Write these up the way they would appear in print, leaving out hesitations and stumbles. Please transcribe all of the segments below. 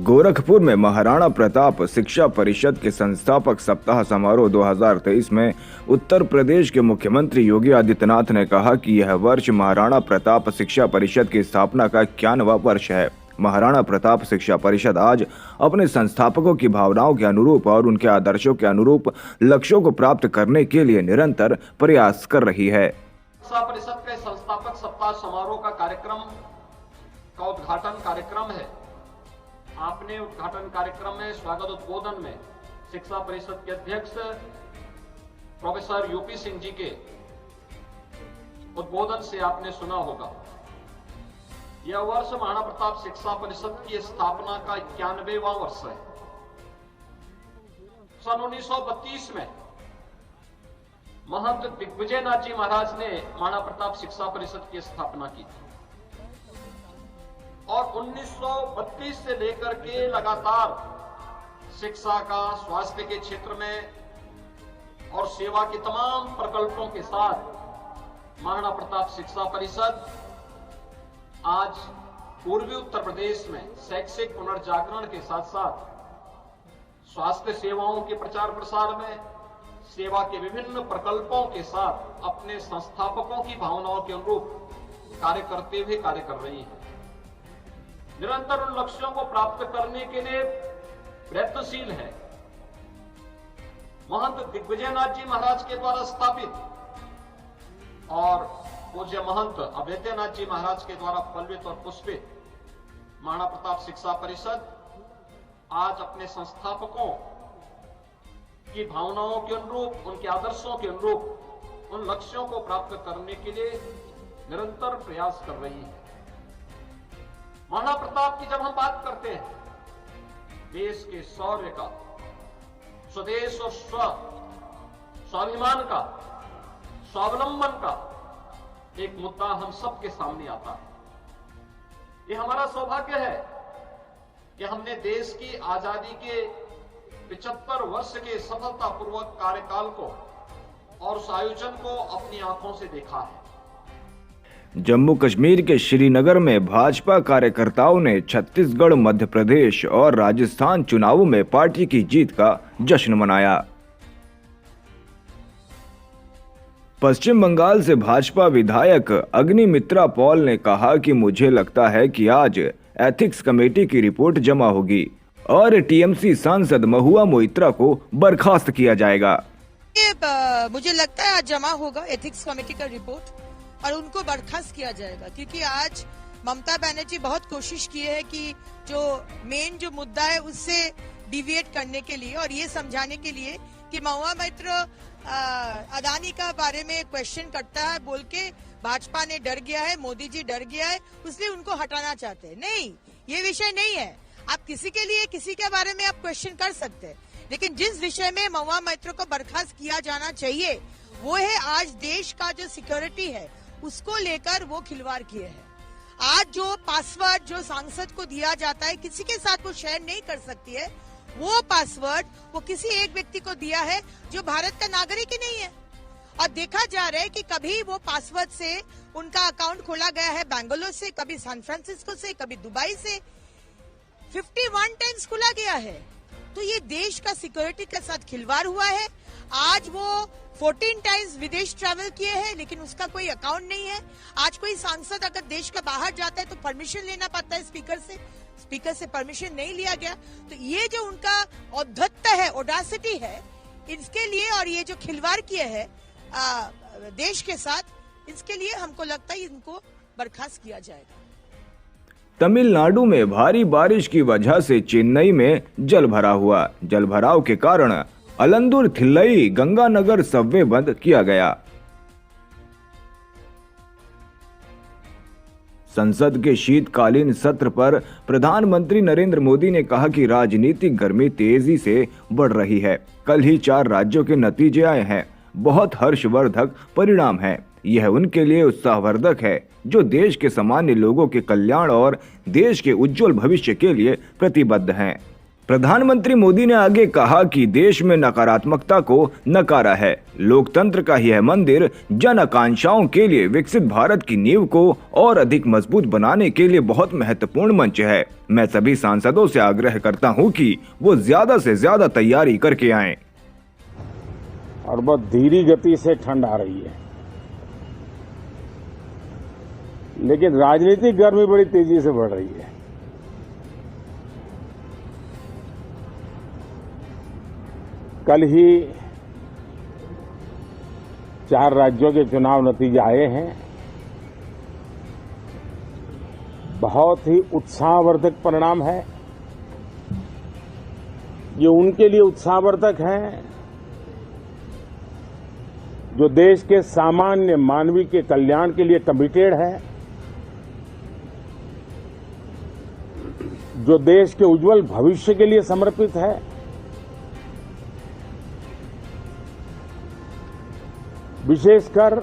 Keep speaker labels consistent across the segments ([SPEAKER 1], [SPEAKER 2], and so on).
[SPEAKER 1] गोरखपुर में महाराणा प्रताप शिक्षा परिषद के संस्थापक सप्ताह समारोह 2023 में उत्तर प्रदेश के मुख्यमंत्री योगी आदित्यनाथ ने कहा कि यह वर्ष महाराणा प्रताप शिक्षा परिषद की स्थापना का 91वां वर्ष है। महाराणा प्रताप शिक्षा परिषद आज अपने संस्थापकों की भावनाओं के अनुरूप और उनके आदर्शों के अनुरूप लक्ष्यों को प्राप्त करने के लिए निरंतर प्रयास कर रही है।
[SPEAKER 2] शिक्षा परिषद के संस्थापक सप्ताह समारोह का कार्यक्रम का उद्घाटन कार्यक्रम है। आपने उद्घाटन कार्यक्रम में स्वागत उद्बोधन में शिक्षा परिषद के अध्यक्ष प्रोफेसर यूपी सिंह जी के उद्बोधन से आपने सुना होगा। यह वर्ष महाराणा प्रताप शिक्षा परिषद की स्थापना का 91वां वर्ष है। सन 1932 में महंत दिग्विजयनाथ जी महाराज ने महाराणा प्रताप शिक्षा परिषद की स्थापना की थी और 1932 से लेकर के लगातार शिक्षा का, स्वास्थ्य के क्षेत्र में और सेवा के तमाम प्रकल्पों के साथ महाराणा प्रताप शिक्षा परिषद आज पूर्वी उत्तर प्रदेश में शैक्षिक पुनर्जागरण के साथ साथ स्वास्थ्य सेवाओं के प्रचार प्रसार में, सेवा के विभिन्न प्रकल्पों के साथ अपने संस्थापकों की भावनाओं के अनुरूप कार्य करते हुए कार्य कर रही है। निरंतर उन लक्ष्यों को प्राप्त करने के लिए प्रयत्नशील है। महंत दिग्विजयनाथ जी महाराज के द्वारा स्थापित और पूज्य महंत अभेद्यनाथ जी महाराज के द्वारा फलित और पुष्पित महाराणा प्रताप शिक्षा परिषद आज अपने संस्थापकों की भावनाओं के अनुरूप, उनके आदर्शों के अनुरूप उन लक्ष्यों को प्राप्त करने के लिए निरंतर प्रयास कर रही है। महाराणा प्रताप की जब हम बात करते हैं, देश के शौर्य का, स्वदेश और स्वाभिमान का, स्वावलंबन का एक मुद्दा हम सबके सामने आता है। ये हमारा सौभाग्य है कि हमने देश की आजादी के 75 वर्ष के सफलतापूर्वक कार्यकाल को और उस आयोजन को अपनी आंखों से देखा है।
[SPEAKER 1] जम्मू कश्मीर के श्रीनगर में भाजपा कार्यकर्ताओं ने छत्तीसगढ़, मध्य प्रदेश और राजस्थान चुनावों में पार्टी की जीत का जश्न मनाया। पश्चिम बंगाल से भाजपा विधायक अग्निमित्रा पॉल ने कहा कि मुझे लगता है कि आज एथिक्स कमेटी की रिपोर्ट जमा होगी और टीएमसी सांसद महुआ मोइत्रा को बर्खास्त किया जाएगा।
[SPEAKER 3] मुझे लगता है आज जमा होगा एथिक्स कमेटी का रिपोर्ट और उनको बर्खास्त किया जाएगा, क्योंकि आज ममता बनर्जी बहुत कोशिश की है कि जो मेन जो मुद्दा है उससे डिविएट करने के लिए और ये समझाने के लिए कि महुआ मोइत्रा अदानी का बारे में क्वेश्चन करता है बोल के भाजपा ने डर गया है, मोदी जी डर गया है, इसलिए उनको हटाना चाहते हैं। नहीं, ये विषय नहीं है। आप किसी के लिए किसी के बारे में आप क्वेश्चन कर सकते हैं, लेकिन जिस विषय में महुआ मोइत्रा को बर्खास्त किया जाना चाहिए वो है आज देश का जो सिक्योरिटी है उसको लेकर वो खिलवाड़ किए हैं। आज जो पासवर्ड जो सांसद को दिया जाता है, किसी के साथ वो शेयर नहीं कर सकती है, वो पासवर्ड वो किसी एक व्यक्ति को दिया है जो भारत का नागरिक ही नहीं है। और देखा जा रहा है कि कभी वो पासवर्ड से उनका अकाउंट खोला गया है बेंगलोर से, कभी सैन फ्रांसिस्को से, कभी दुबई से, 51 टाइम्स खुला गया है। तो ये देश का सिक्योरिटी के साथ खिलवाड़ हुआ है। आज वो 14 टाइम्स विदेश ट्रैवल किए हैं, लेकिन उसका कोई अकाउंट नहीं है। आज कोई सांसद अगर देश का बाहर जाता है तो परमिशन लेना पड़ता है स्पीकर से परमिशन नहीं लिया गया। तो ये जो उनका औद्धत्य है, ओडासिटी है, इसके लिए और ये जो खिलवाड़ किए हैं देश के साथ, इसके लिए हमको लगता है इनको बर्खास्त किया जाएगा।
[SPEAKER 1] तमिलनाडु में भारी बारिश की वजह से चेन्नई में जल भरा हुआ। जल भराव के कारण अलंदूर थिल्लई गंगानगर सबवे बंद किया गया। संसद के शीतकालीन सत्र पर प्रधानमंत्री नरेंद्र मोदी ने कहा कि राजनीतिक गर्मी तेजी से बढ़ रही है। कल ही 4 राज्यों के नतीजे आए हैं। बहुत हर्षवर्धक परिणाम है। यह उनके लिए उत्साहवर्धक है जो देश के सामान्य लोगों के कल्याण और देश के उज्जवल भविष्य के लिए प्रतिबद्ध हैं। प्रधानमंत्री मोदी ने आगे कहा कि देश में नकारात्मकता को नकारा है। लोकतंत्र का यह मंदिर जन आकांक्षाओं के लिए विकसित भारत की नींव को और अधिक मजबूत बनाने के लिए बहुत महत्वपूर्ण मंच है। मैं सभी सांसदों से आग्रह करता हूं कि वो ज्यादा से ज्यादा तैयारी करके आएं।
[SPEAKER 4] और बहुत धीमी गति से ठंड आ रही है, लेकिन राजनीतिक गर्मी बड़ी तेजी से बढ़ रही है। कल ही 4 राज्यों के चुनाव नतीजे आए हैं। बहुत ही उत्साहवर्धक परिणाम है। ये उनके लिए उत्साहवर्धक है जो देश के सामान्य मानवी के कल्याण के लिए कमिटेड है, जो देश के उज्जवल भविष्य के लिए समर्पित है, विशेषकर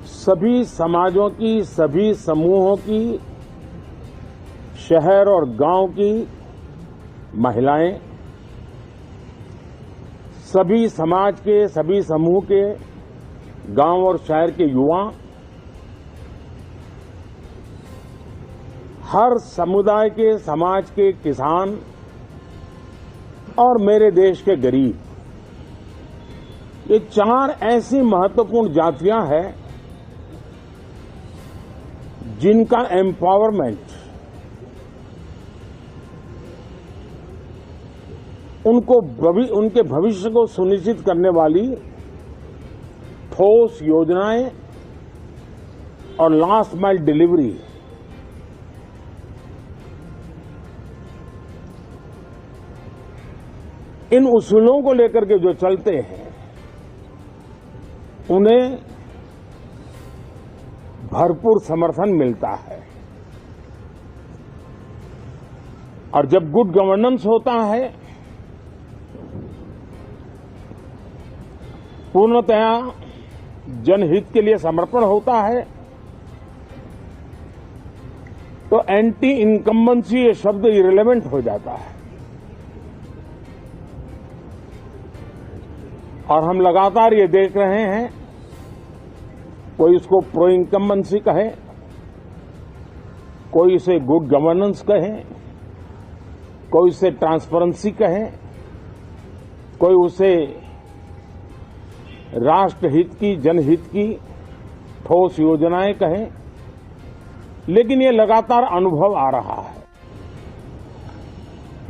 [SPEAKER 4] सभी समाजों की, सभी समूहों की, शहर और गांव की महिलाएं, सभी समाज के, सभी समूह के, गांव और शहर के युवा, हर समुदाय के, समाज के किसान और मेरे देश के गरीब, ये 4 ऐसी महत्वपूर्ण जातियां हैं जिनका एम्पावरमेंट, उनके भविष्य को सुनिश्चित करने वाली ठोस योजनाएं और लास्ट माइल डिलीवरी, इन उसूलों को लेकर के जो चलते हैं उन्हें भरपूर समर्थन मिलता है। और जब गुड गवर्नेंस होता है, पूर्णतया जनहित के लिए समर्पण होता है, तो एंटी इनकम्बेंसी ये शब्द इरेलेवेंट हो जाता है। और हम लगातार ये देख रहे हैं, कोई इसको प्रो इनकम्बेंसी कहे, कोई इसे गुड गवर्नेंस कहे, कोई इसे ट्रांसपेरेंसी कहे, कोई उसे राष्ट्रहित की, जनहित की ठोस योजनाएं कहें, लेकिन ये लगातार अनुभव आ रहा है।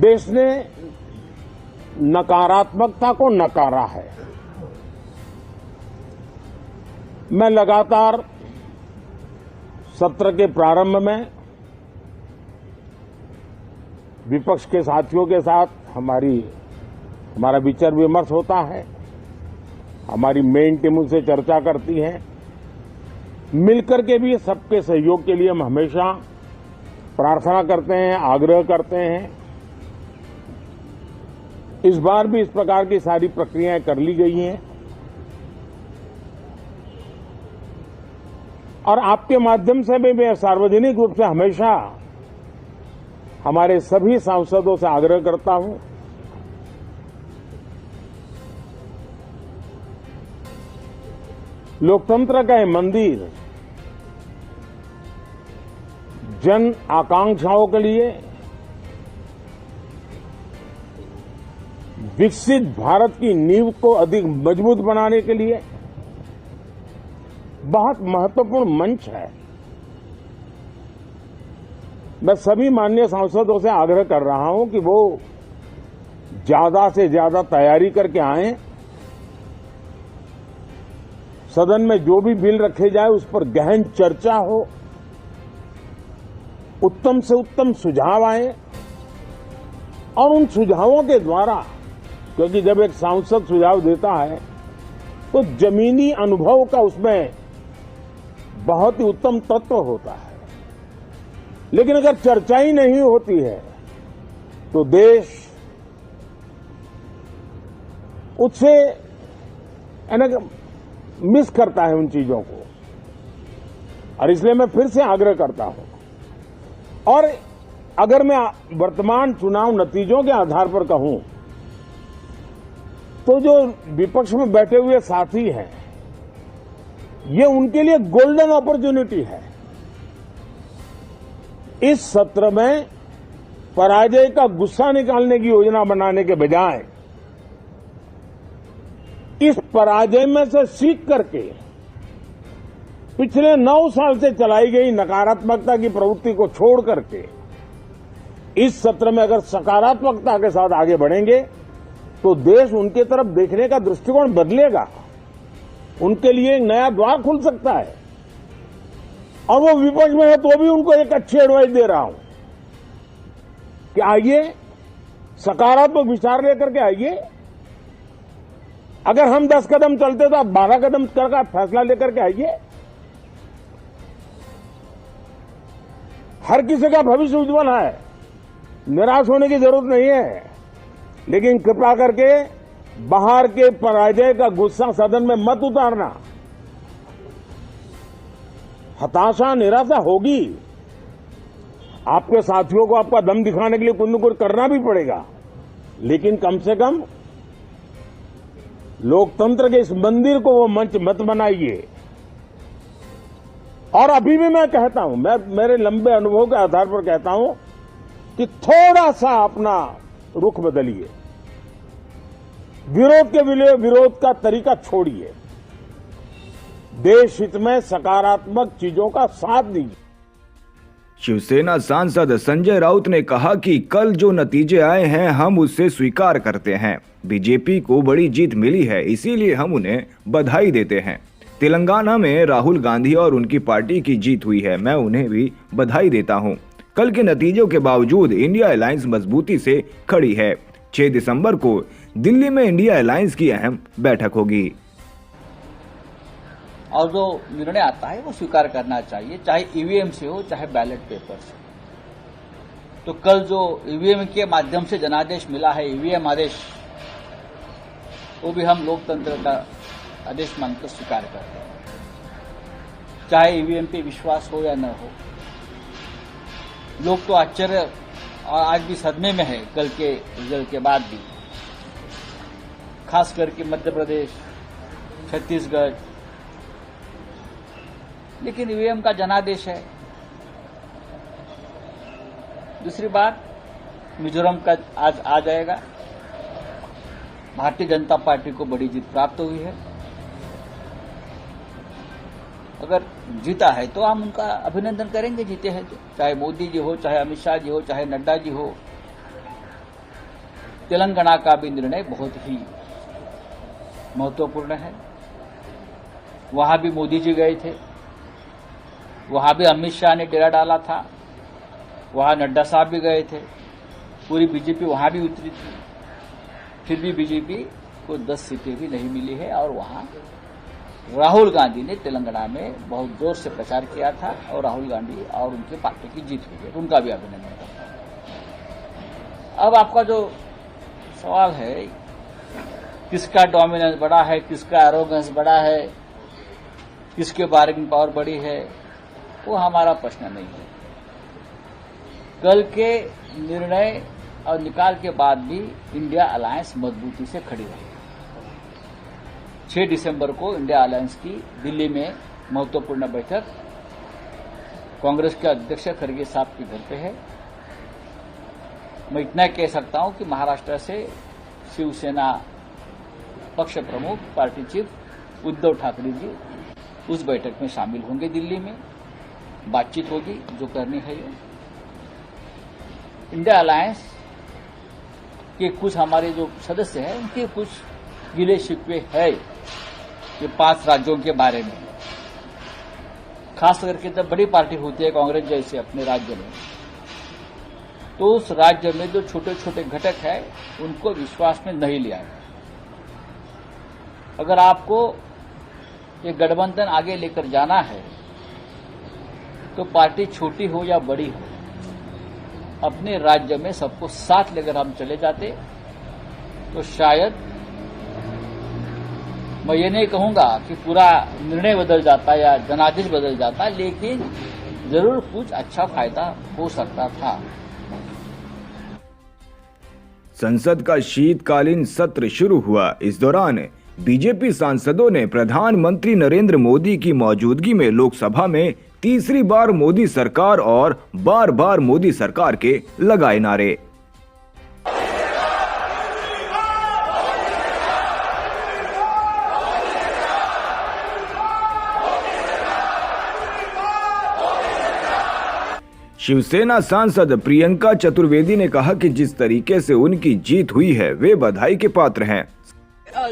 [SPEAKER 4] देश ने नकारात्मकता को नकारा है। मैं लगातार सत्र के प्रारंभ में विपक्ष के साथियों के साथ हमारा विचार विमर्श होता है, हमारी मेन टीम उनसे चर्चा करती है, मिलकर के भी सबके सहयोग के लिए हम हमेशा प्रार्थना करते हैं, आग्रह करते हैं। इस बार भी इस प्रकार की सारी प्रक्रियाएं कर ली गई हैं और आपके माध्यम से भी मैं सार्वजनिक रूप से हमेशा हमारे सभी सांसदों से आग्रह करता हूं, लोकतंत्र का ये मंदिर जन आकांक्षाओं के लिए विकसित भारत की नींव को अधिक मजबूत बनाने के लिए बहुत महत्वपूर्ण मंच है। मैं सभी माननीय सांसदों से आग्रह कर रहा हूं कि वो ज्यादा से ज्यादा तैयारी करके आएं, सदन में जो भी बिल रखे जाए उस पर गहन चर्चा हो, उत्तम से उत्तम सुझाव आए और उन सुझावों के द्वारा, क्योंकि जब एक सांसद सुझाव देता है तो जमीनी अनुभव का उसमें बहुत ही उत्तम तत्व होता है, लेकिन अगर चर्चा ही नहीं होती है तो देश उससे मिस करता है उन चीजों को। और इसलिए मैं फिर से आग्रह करता हूं और अगर मैं वर्तमान चुनाव नतीजों के आधार पर कहूं तो जो विपक्ष में बैठे हुए साथी हैं, ये उनके लिए गोल्डन अपॉर्चुनिटी है। इस सत्र में पराजय का गुस्सा निकालने की योजना बनाने के बजाय इस पराजय में से सीख करके पिछले 9 साल से चलाई गई नकारात्मकता की प्रवृत्ति को छोड़ करके इस सत्र में अगर सकारात्मकता के साथ आगे बढ़ेंगे तो देश उनके तरफ देखने का दृष्टिकोण बदलेगा, उनके लिए एक नया द्वार खुल सकता है। और वो विपक्ष में है तो भी उनको एक अच्छी एडवाइस दे रहा हूं कि आइए सकारात्मक विचार लेकर के आइए। अगर हम 10 कदम चलते तो आप 12 कदम करके फैसला लेकर के आइए। हर किसी का भविष्य उज्जवल है, निराश होने की जरूरत नहीं है, लेकिन कृपा करके बाहर के पराजय का गुस्सा सदन में मत उतारना। हताशा निराशा होगी, आपके साथियों को आपका दम दिखाने के लिए कुछ न कुछ करना भी पड़ेगा, लेकिन कम से कम लोकतंत्र के इस मंदिर को वो मंच मत बनाइए। और अभी भी मैं कहता हूं, मैं मेरे लंबे अनुभव के आधार पर कहता हूं कि थोड़ा सा अपना रुख बदलिए, विरोध के लिए विरोध का तरीका छोड़िए, देश हित में सकारात्मक चीजों का साथ दीजिए।
[SPEAKER 1] शिवसेना सांसद संजय राउत ने कहा कि कल जो नतीजे आए हैं हम उससे स्वीकार करते हैं। बीजेपी को बड़ी जीत मिली है, इसीलिए हम उन्हें बधाई देते हैं। तेलंगाना में राहुल गांधी और उनकी पार्टी की जीत हुई है, मैं उन्हें भी बधाई देता हूं। कल के नतीजों के बावजूद इंडिया अलायंस मजबूती से खड़ी है। 6 दिसंबर को दिल्ली में इंडिया अलायंस की अहम बैठक होगी।
[SPEAKER 5] और जो निर्णय आता है वो स्वीकार करना चाहिए, चाहे ईवीएम से हो चाहे बैलेट पेपर से। तो कल जो ईवीएम के माध्यम से जनादेश मिला है, ईवीएम आदेश, वो भी हम लोकतंत्र का आदेश मानकर स्वीकार करते हैं, चाहे ईवीएम पे विश्वास हो या न हो। लोग तो आश्चर्य और आज भी सदमे में है कल के रिजल्ट के बाद भी, खास करके मध्य प्रदेश, छत्तीसगढ़। लेकिन ईवीएम का जनादेश है। दूसरी बात, मिजोरम का आज आ जाएगा। भारतीय जनता पार्टी को बड़ी जीत प्राप्त हुई है। अगर जीता है तो हम उनका अभिनंदन करेंगे, जीते हैं तो, चाहे मोदी जी हो, चाहे अमित शाह जी हो, चाहे नड्डा जी हो। तेलंगाना का भी निर्णय बहुत ही महत्वपूर्ण है। वहां भी मोदी जी गए थे, वहां भी अमित शाह ने डेरा डाला था, वहां नड्डा साहब भी गए थे, पूरी बीजेपी वहां भी उतरी थी। फिर भी बीजेपी को 10 सीटें भी नहीं मिली है। और वहां राहुल गांधी ने तेलंगाना में बहुत जोर से प्रचार किया था और राहुल गांधी और उनकी पार्टी की जीत हुई है, उनका भी अभिनंदन करता हूं। अब आपका जो सवाल है, किसका डोमिनेंस बड़ा है, किसका एरोगेंस बड़ा है, किसके बार्गेनिंग पावर बड़ी है, वो हमारा प्रश्न नहीं है। कल के निर्णय और निकाल के बाद भी इंडिया अलायंस मजबूती से खड़ी रही। 6 दिसंबर को इंडिया अलायंस की दिल्ली में महत्वपूर्ण बैठक कांग्रेस के अध्यक्ष खड़गे साहब के घर पे है। मैं इतना कह सकता हूं कि महाराष्ट्र से शिवसेना पक्ष प्रमुख, पार्टी चीफ उद्धव ठाकरे जी उस बैठक में शामिल होंगे। दिल्ली में बातचीत होगी जो करनी है। ये इंडिया अलायंस के कुछ हमारे जो सदस्य हैं उनके कुछ गिले शिकवे है ये 5 राज्यों के बारे में। खास करके जब बड़ी पार्टी होती है कांग्रेस जैसे अपने राज्य में, तो उस राज्य में जो छोटे छोटे घटक है उनको विश्वास में नहीं लिया है। अगर आपको ये गठबंधन आगे लेकर जाना है तो पार्टी छोटी हो या बड़ी हो, अपने राज्य में सबको साथ लेकर हम चले जाते तो शायद, मैं ये नहीं कहूंगा कि पूरा निर्णय बदल जाता या जनादेश बदल जाता, लेकिन जरूर कुछ अच्छा फायदा हो सकता था।
[SPEAKER 1] संसद का शीतकालीन सत्र शुरू हुआ। इस दौरान बीजेपी सांसदों ने प्रधानमंत्री नरेंद्र मोदी की मौजूदगी में लोकसभा में तीसरी बार मोदी सरकार और बार बार मोदी सरकार के लगाए नारे। शिवसेना सांसद प्रियंका चतुर्वेदी ने कहा कि जिस तरीके से उनकी जीत हुई है वे बधाई के पात्र हैं।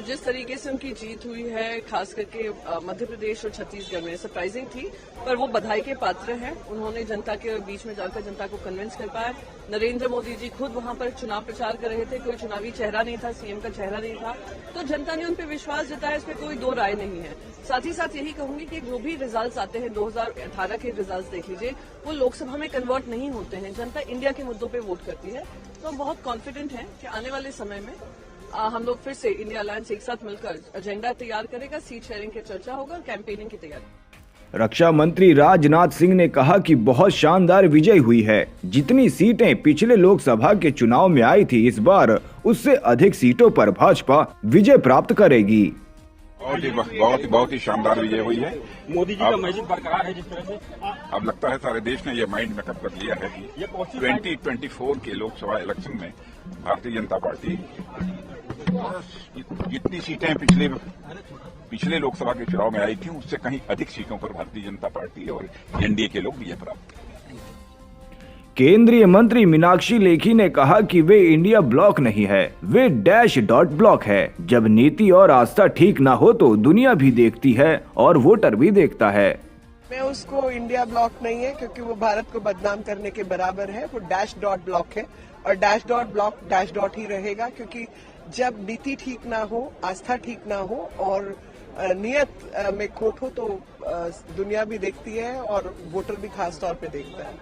[SPEAKER 6] जिस तरीके से उनकी जीत हुई है, खास करके मध्य प्रदेश और छत्तीसगढ़ में, सरप्राइजिंग थी, पर वो बधाई के पात्र हैं। उन्होंने जनता के बीच में जाकर जनता को कन्विंस कर पाया। नरेंद्र मोदी जी खुद वहां पर चुनाव प्रचार कर रहे थे, कोई चुनावी चेहरा नहीं था, सीएम का चेहरा नहीं था, तो जनता ने उन पर विश्वास जताया, इसमें कोई दो राय नहीं है। साथ ही साथ यही कहूंगी कि जो भी रिजल्ट्स आते हैं, 2018 के रिजल्ट्स देख लीजिए, वो लोकसभा में कन्वर्ट नहीं होते हैं। जनता इंडिया के मुद्दों पर वोट करती है, तो हम बहुत कॉन्फिडेंट हैं कि आने वाले समय में हम लोग फिर से इंडिया अलायंस एक साथ मिलकर एजेंडा तैयार करेगा, सीट शेयरिंग की चर्चा होगा, कैंपेनिंग की तैयारी।
[SPEAKER 1] रक्षा मंत्री राजनाथ सिंह ने कहा कि बहुत शानदार विजय हुई है। जितनी सीटें पिछले लोकसभा के चुनाव में आई थी, इस बार उससे अधिक सीटों पर भाजपा विजय प्राप्त करेगी।
[SPEAKER 7] बहुत ही शानदार विजय हुई है।
[SPEAKER 8] मोदी जी का मैजिक बरकरार है। जिस तरह से
[SPEAKER 7] अब लगता है सारे देश ने ये माइंड मेकअप कर लिया है कि 2024 के लोकसभा इलेक्शन में भारतीय जनता पार्टी जितनी सीटें पिछले लोकसभा के चुनाव में आई थी, उससे कहीं अधिक सीटों पर भारतीय जनता पार्टी और एनडीए के लोग विजय प्राप्त करेंगे।
[SPEAKER 1] केंद्रीय मंत्री मीनाक्षी लेखी ने कहा कि वे इंडिया ब्लॉक नहीं है, वे डैश डॉट ब्लॉक है। जब नीति और आस्था ठीक ना हो तो दुनिया भी देखती है और वोटर भी देखता है।
[SPEAKER 9] मैं उसको इंडिया ब्लॉक नहीं है, क्योंकि वो भारत को बदनाम करने के बराबर है। वो डैश डॉट ब्लॉक है और dash dot block dash dot ही रहेगा, क्योंकि जब नीति ठीक ना हो, आस्था ठीक ना हो और नियत में खोट हो तो दुनिया भी देखती है और वोटर भी खास तौर पे देखता है।